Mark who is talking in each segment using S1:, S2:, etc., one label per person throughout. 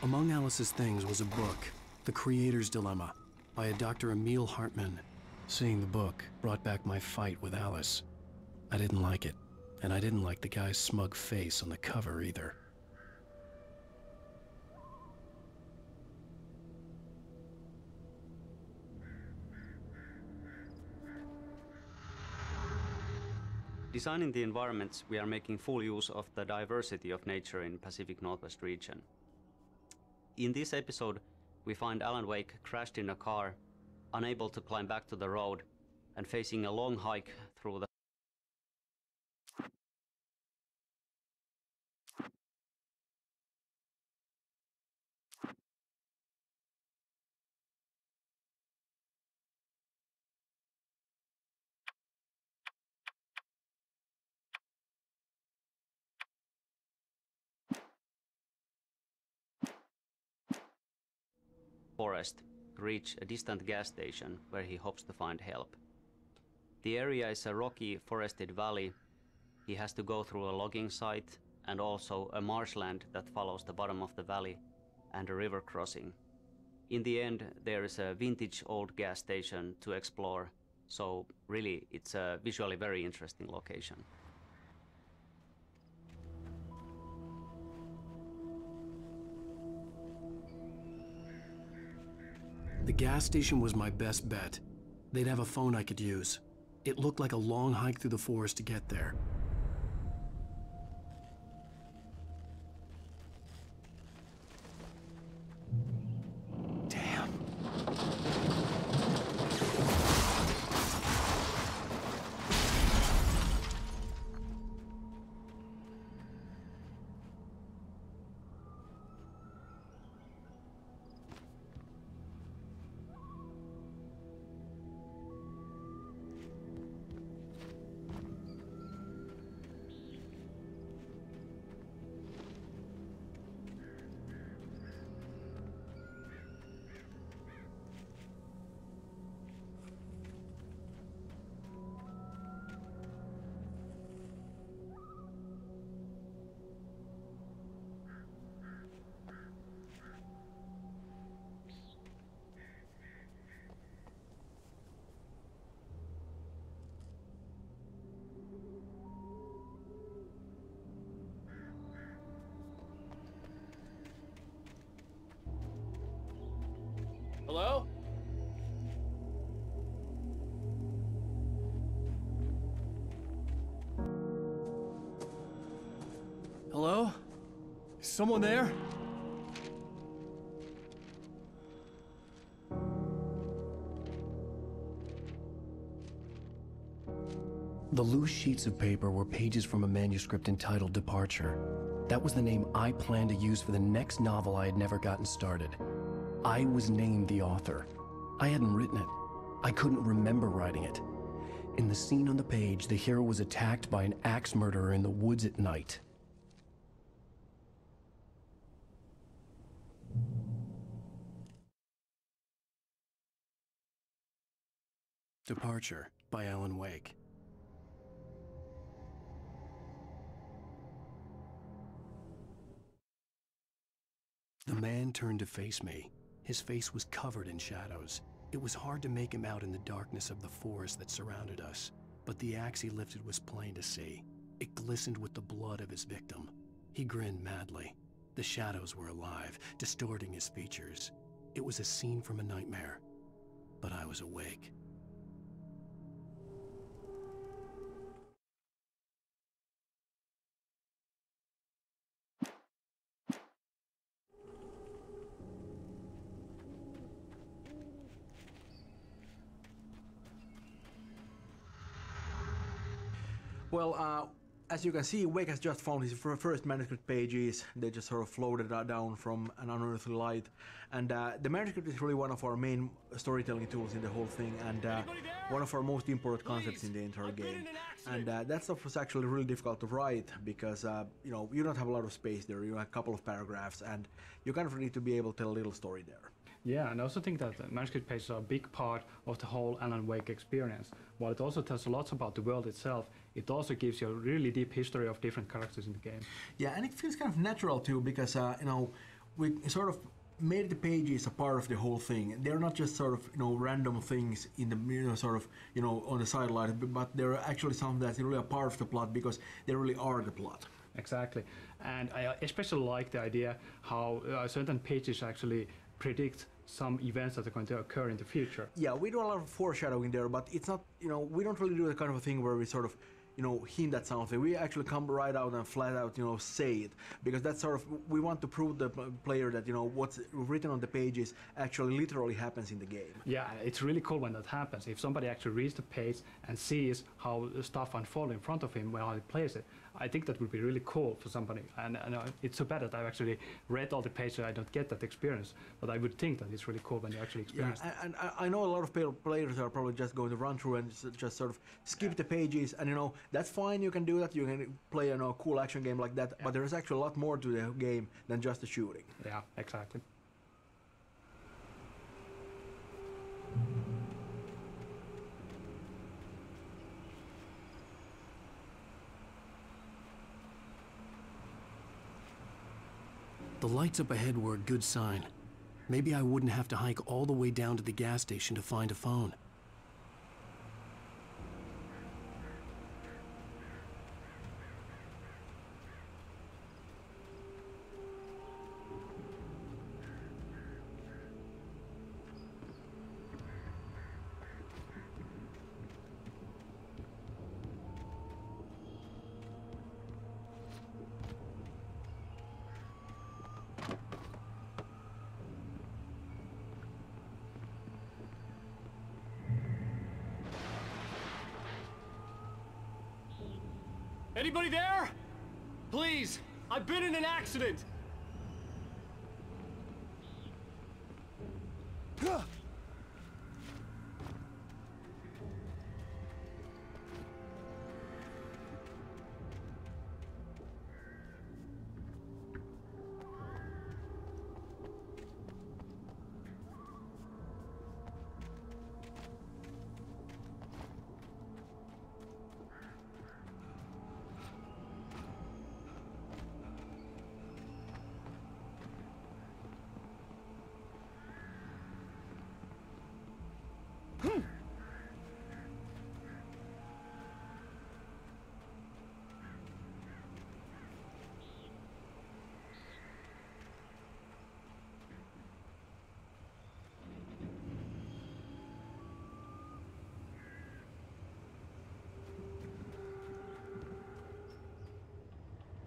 S1: Among Alice's things was a book, The Creator's Dilemma, by a Dr. Emil Hartmann. Seeing the book brought back my fight with Alice. I didn't like it, and I didn't like the guy's smug face on the cover either.
S2: Designing the environments, we are making full use of the diversity of nature in Pacific Northwest region. In this episode, we find Alan Wake crashed in a car, unable to climb back to the road, and facing a long hike through the forest to reach a distant gas station where he hopes to find help. The area is a rocky, forested valley. He has to go through a logging site and also a marshland that follows the bottom of the valley and a river crossing. In the end, there is a vintage old gas station to explore, so really it's a visually very interesting location.
S1: The gas station was my best bet. They'd have a phone I could use. It looked like a long hike through the forest to get there. Damn.
S3: Hello?
S1: Hello? Is someone there? The loose sheets of paper were pages from a manuscript entitled Departure. That was the name I planned to use for the next novel I had never gotten started. I was named the author. I hadn't written it. I couldn't remember writing it. In the scene on the page, the hero was attacked by an axe murderer in the woods at night. Departure by Alan Wake. The man turned to face me. His face was covered in shadows. It was hard to make him out in the darkness of the forest that surrounded us, but the axe he lifted was plain to see. It glistened with the blood of his victim. He grinned madly. The shadows were alive, distorting his features. It was a scene from a nightmare, but I was awake.
S3: Well, as you can see, Wake has just found his first manuscript pages. They just sort of floated down from an unearthly light. And the manuscript is really one of our main storytelling tools in the whole thing, and one of our most important concepts in the entire game. And that stuff was actually really difficult to write because, you know, you don't have a lot of space there. You have a couple of paragraphs, and you kind of need to be able to tell a little story there.
S4: Yeah, and I also think that manuscript pages are a big part of the whole Alan Wake experience. While it also tells a lot about the world itself, it also gives you a really deep history of different characters in the game.
S3: Yeah, and it feels kind of natural too, because you know, we sort of made the pages a part of the whole thing. They're not just sort of random things in the sort of on the sideline, but they're actually something that's really a part of the plot because they really are the plot.
S4: Exactly, and I especially like the idea how certain pages actually predict some events that are going to occur in the future.
S3: Yeah, we do a lot of foreshadowing there, but it's not, we don't really do the kind of a thing where we sort of, hint at something. We actually come right out and flat out, say it, because that's sort of, we want to prove the player that, what's written on the pages actually literally happens in the game.
S4: Yeah, it's really cool when that happens. If somebody actually reads the page and sees how the stuff unfolds in front of him while he plays it, I think that would be really cool for somebody. And it's so bad that I've actually read all the pages, so I don't get that experience. But I would think that it's really cool when you actually experience it.
S3: And I know a lot of players are probably just going to run through and just sort of skip the pages, and that's fine. You can do that. You can play a cool action game like that. But there's actually a lot more to the game than just the shooting.
S4: Yeah, exactly.
S1: The lights up ahead were a good sign. Maybe I wouldn't have to hike all the way down to the gas station to find a phone.
S5: Anybody there? Please, I've been in an accident.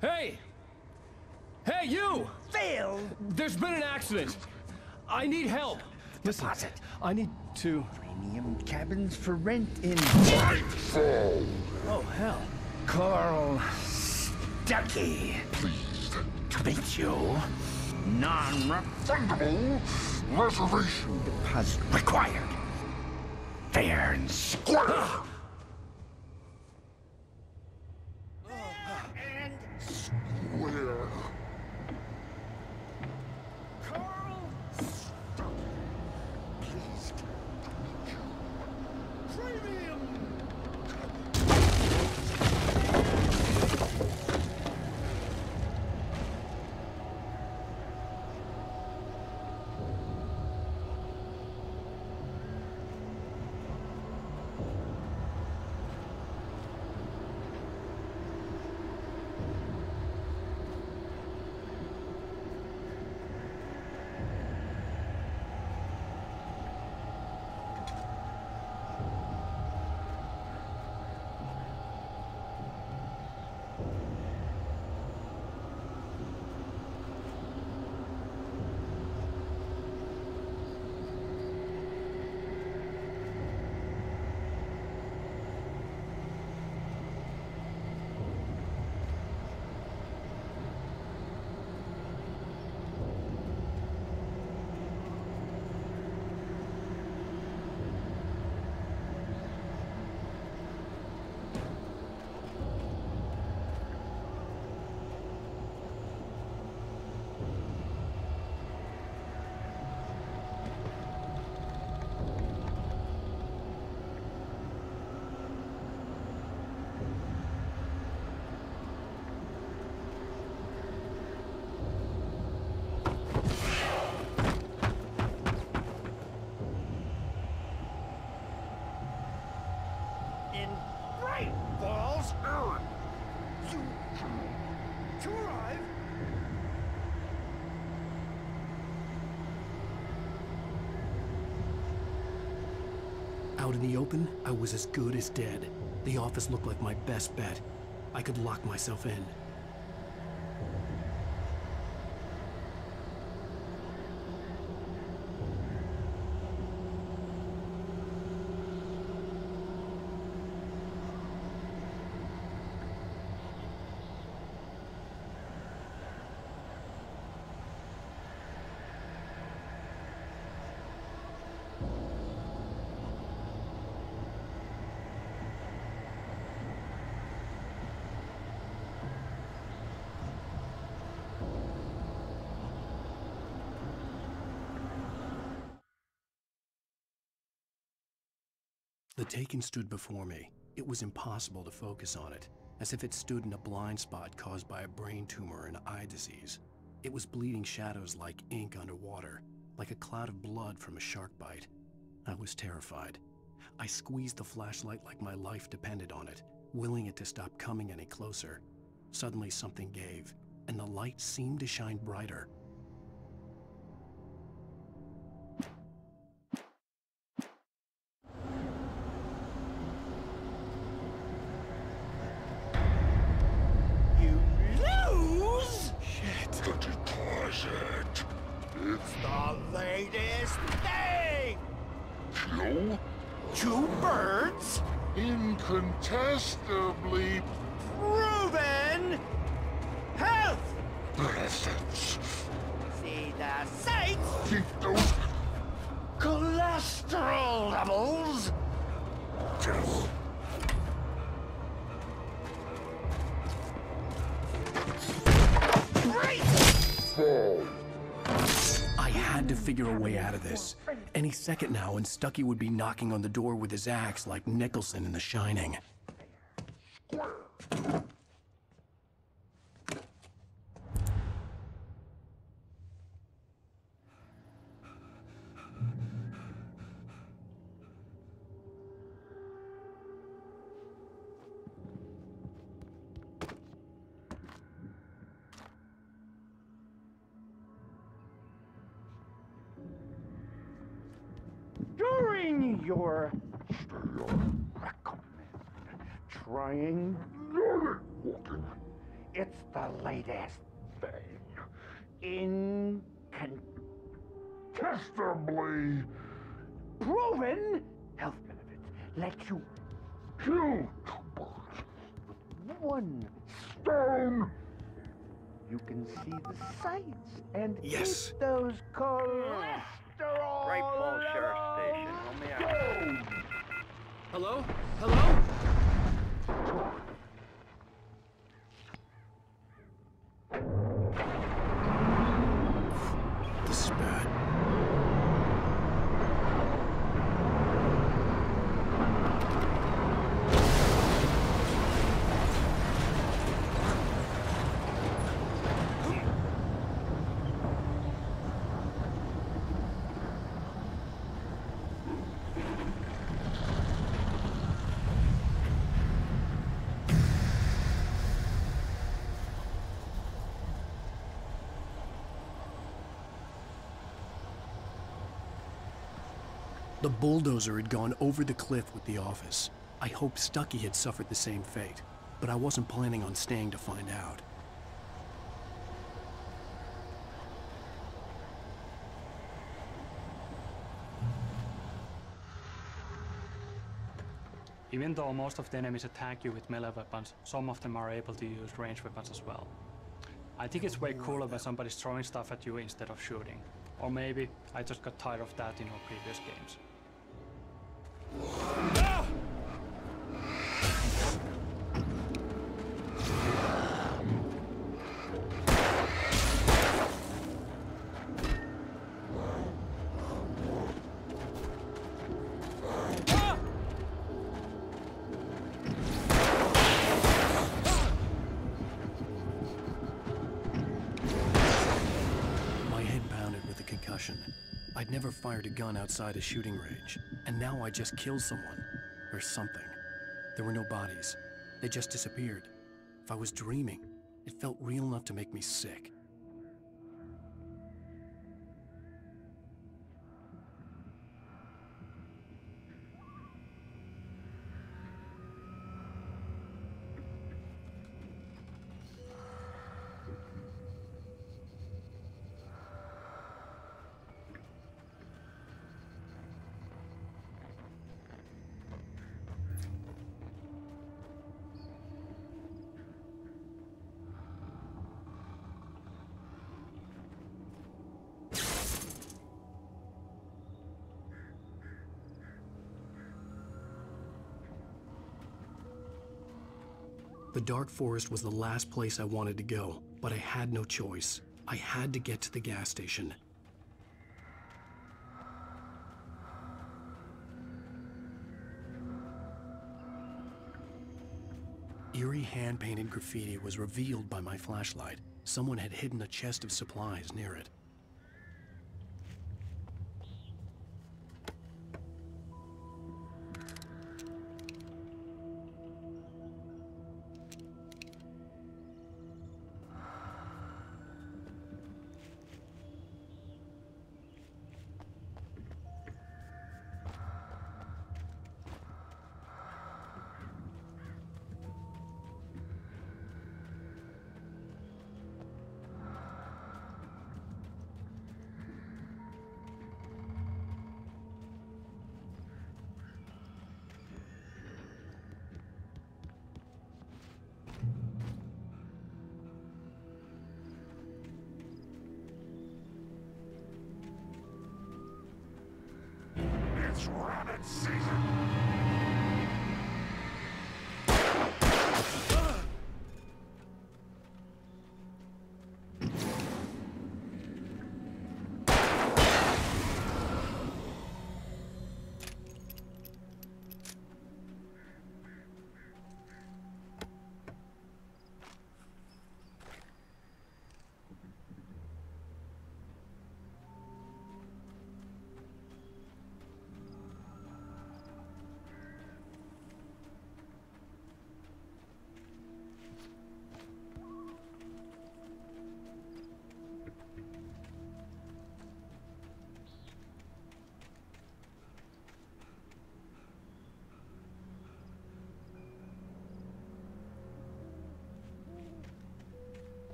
S5: Hey! Hey, you!
S6: Phil!
S5: There's been an accident. I need help. Listen,
S6: Deposit.
S5: I need to...
S6: Premium cabins for rent in...
S5: Oh, hell.
S6: Carl Stuckey.
S7: Pleased
S6: To meet you. Non-refundable
S7: reservation
S6: deposit required. Fair and square. And
S7: where
S6: Carl Stuckey. Pleased to meet you.
S5: Premium!
S6: to arrive.
S1: Out in the open, I was as good as dead. The office looked like my best bet. I could lock myself in. The Taken stood before me. It was impossible to focus on it, as if it stood in a blind spot caused by a brain tumor and eye disease. It was bleeding shadows like ink underwater, like a cloud of blood from a shark bite. I was terrified. I squeezed the flashlight like my life depended on it, willing it to stop coming any closer. Suddenly something gave, and the light seemed to shine brighter.
S6: It's the latest thing!
S7: Kill?
S6: 2 birds?
S7: Incontestably
S6: Proven! Health!
S7: presence.
S6: See the sights?
S7: Keep those
S6: Cholesterol levels!
S7: death.
S6: Great!
S7: Fall.
S1: I had to figure a way out of this. Any second now, and Stucky would be knocking on the door with his axe like Nicholson in The Shining.
S6: During your recommend trying
S7: Walking.
S6: it's the latest thing.
S7: Testably
S6: Proven health benefits let you
S7: kill 2 birds.
S6: with 1
S7: Stone.
S6: You can see the sights and
S1: Yes.
S6: eat those cholesterol.
S8: Great Falls Sheriff Station. Help me out.
S5: Hello? Hello?
S1: This is bad. The bulldozer had gone over the cliff with the office. I hoped Stucky had suffered the same fate, but I wasn't planning on staying to find out.
S4: Even though most of the enemies attack you with melee weapons, some of them are able to use ranged weapons as well. I think it's way cooler when somebody's throwing stuff at you instead of shooting. Or maybe I just got tired of that in our previous games.
S1: My head pounded with a concussion. I'd never fired a gun outside a shooting range, and now I just killed someone. Or something. There were no bodies. They just disappeared. If I was dreaming, It felt real enough to make me sick. The dark forest was the last place I wanted to go, but I had no choice. I had to get to the gas station. Eerie hand-painted graffiti was revealed by my flashlight. Someone had hidden a chest of supplies near it.
S7: It's rabbit season!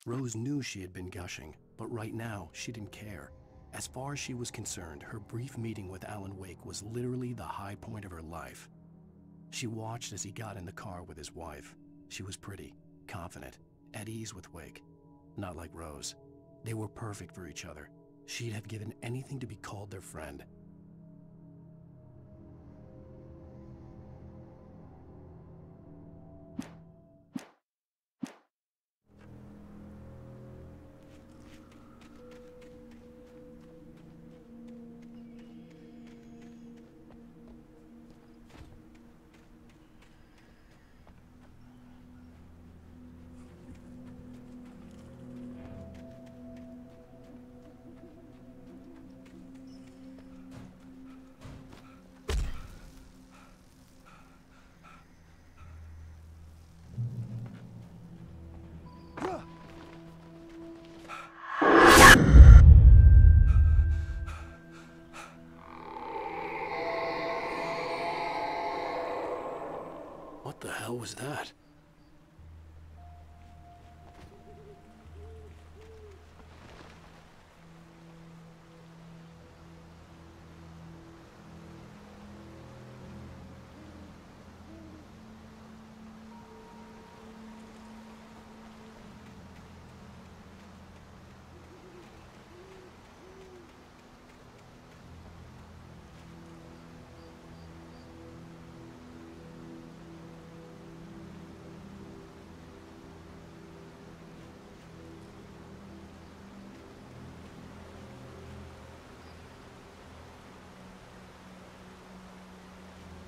S1: Rose knew she had been gushing, but right now she didn't care. As far as she was concerned, her brief meeting with Alan Wake was literally the high point of her life. She watched as he got in the car with his wife. She was pretty, confident, at ease with Wake. Not like Rose. They were perfect for each other. She'd have given anything to be called their friend.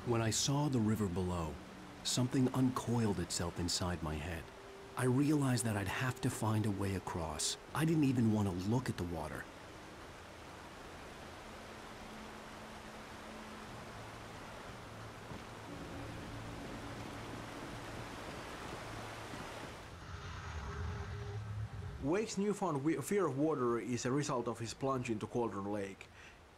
S1: When I saw the river below, something uncoiled itself inside my head. I realized that I'd have to find a way across. I didn't even want to look at the water.
S3: Wake's newfound fear of water is a result of his plunge into Cauldron Lake.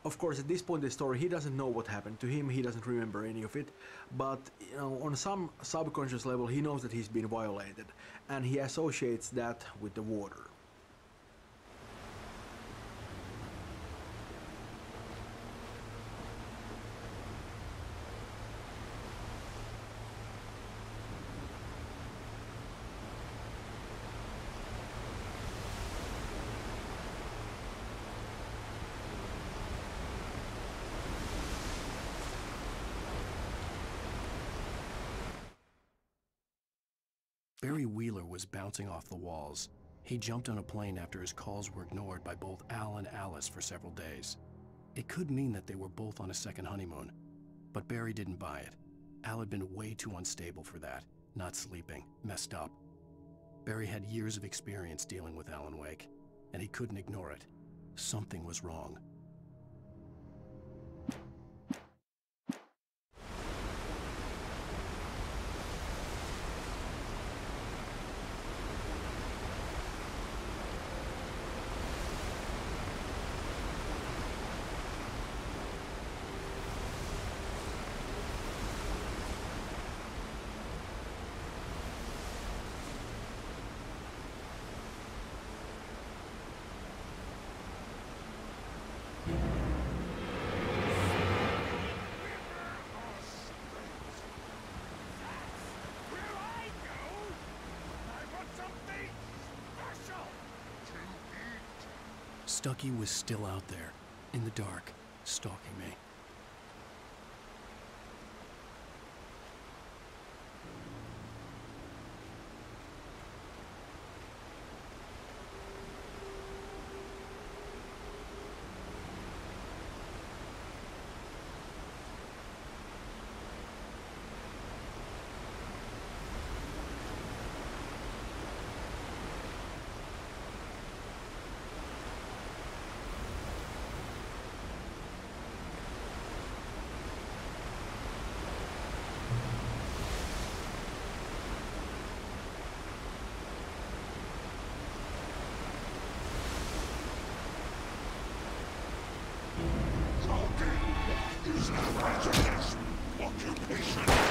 S3: Of course, at this point in the story, he doesn't know what happened to him, he doesn't remember any of it, but you know, on some subconscious level, he knows that he's been violated, and he associates that with the water.
S1: Barry Wheeler was bouncing off the walls. He jumped on a plane after his calls were ignored by both Al and Alice for several days. It could mean that they were both on a second honeymoon, but Barry didn't buy it. Al had been way too unstable for that, not sleeping, messed up. Barry had years of experience dealing with Alan Wake, and he couldn't ignore it. Something was wrong. Stucky was still out there, in the dark, stalking me.
S7: Is the prejudice occupation?